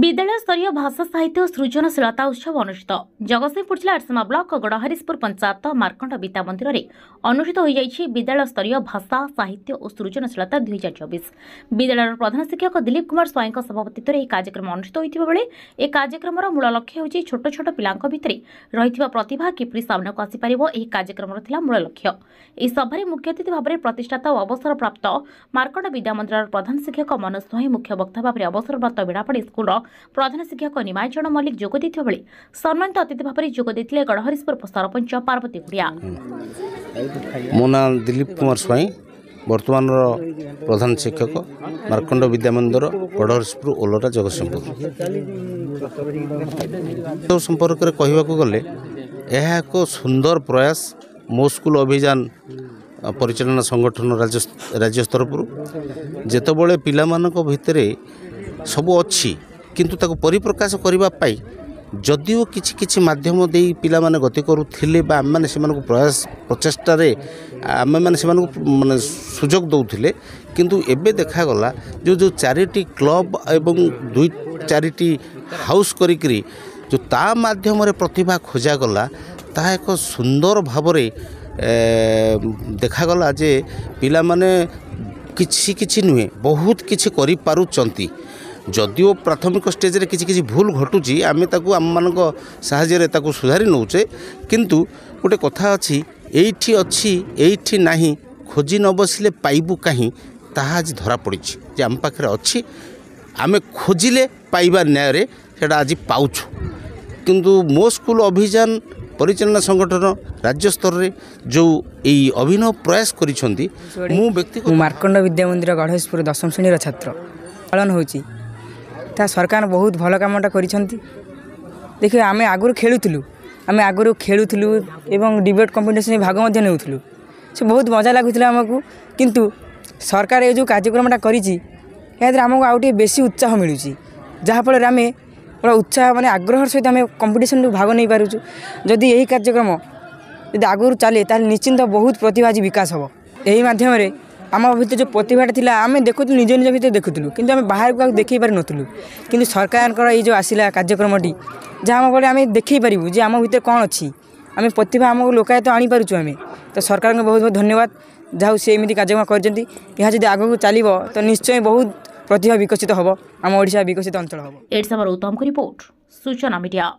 विद्यालय स्तरीय भाषा साहित्य और सृजनशीलता उत्सव अनुष्ठित जगतसिंहपुर जिला एरसमा ब्लॉक गड़हरीशपुर पंचायत मार्कंड विद्या मंदिर में अनुष्ठित हो विद्यालय स्तरीय भाषा साहित्य और सृजनशीलता 2024 विद्यालय प्रधान शिक्षक दिलीप कुमार स्वाई सभापतित्व में कार्यक्रम अनुष्ठित होता बेले यह कार्यक्रम मूल लक्ष्य होची छोट छोट पिला भितर रही प्रतिभा किपरि सामना को आसीपर यह कार्यक्रम मूल लक्ष्य। इस सभारे मुख्य अतिथि भाव में प्रतिष्ठाता और अवसर प्राप्त मार्कंड विद्या मंदिर प्रधान शिक्षक मनोज स्वाई मुख्य वक्ता भाव में अवसर प्राप्त बेड़ापड़ी स्कूल प्रधान शिक्षक निमायचरण मल्लिक जोग देथिबा बेले सम्मानित अतिथि भाव में जोग देथिले गड़हरीशपुर सरपंच पार्वती गुड़िया। मो ना दिलीप कुमार स्वाई वर्तमान प्रधान शिक्षक मार्कंड विद्या मंदिर गड़हरीशपुर ओलोरा जगतसिंहपुर संपर्क में कहवाक गले यह एक सुंदर प्रयास मो स्कूल अभियान परिचालना संगठन राज्य स्तर पर जेतबले पिला मानक भितरे सब अच्छी किंतु ताको परिप्रकाश करबा पाई जदिओ किछि किछि माध्यम दे पिला माने गति करूथिले बा आम माने सेमानकु प्रयास प्रचेष्टा रे आम माने सेमानकु माने सुजोग दउथिले किंतु एबे देखा गला जो चैरिटी क्लब एवं दुई चैरिटी हाउस करिकरी जो ता माध्यम रे प्रतिभा खोजा गला ता एक सुंदर भावरे देखा गला जे पिला माने किछि किछि नुहे बहुत किछि करि पारुचंती जदिओ प्राथमिक स्टेज रे किछि किछि भूल घटुची आमे ताकू आम मानक साहाय्य रे ताकू सुधारी नौचे किंतु गोटे कथा अछि एठी नाही खोजी न बसिले पाइबू काहीं ताहा आज धरा पड़िछि जे आम पाखरे अछि आमे खोजिले पाइबा न्याय रे सेटा आज पाउछु किंतु मो स्कूल अभियान परिचालना संगठन राज्य स्तर रे जो एई अभिनव प्रयास करिसंती मु व्यक्तिगत मार्कंड विद्या मंदिर गढ़हरीशपुर 10म श्रेणी छात्र पालन होची ता सरकार बहुत भल कामटा करिसंती। देखिए आमे आगुर खेलुथलु एवं डिबेट कंपटीशन भाग मध्य नेउथलु से बहुत मजा लागुथला हमकु किंतु सरकार ए जो कार्यक्रमटा करिची यादरे हमकु आउटे बेसी उत्साह मिलुची जहाँ फल आमे बड़ा उत्साह माने आग्रह सहित आम कंपटीशन भाग नहीं पारुचु। जदि यही कार्यक्रम यदि आगुरी चले ताल निश्चिंत बहुत प्रतिभा आज विकास हम यही मध्यम आम भर जो प्रतिभाटा थिला आम देखुलु निज निज भर देखुलु किंतु आम बाहर को देखई पार नथुलु किंतु सरकार ये जो आसिला कार्यक्रमटी जहाँ फल आम देखई पारू जे आम भर कौन अच्छी आम प्रतिभा आम लोकायत आनी पारुचु आम तो सरकार को बहुत बहुत धन्यवाद जहाँ से एमती कार्यक्रम कर आगू चलो तो निश्चय बहुत प्रतिभा विकसित हम आम ओडिशा विकसित अंचल हम। उत्तम को रिपोर्ट सूचना मीडिया।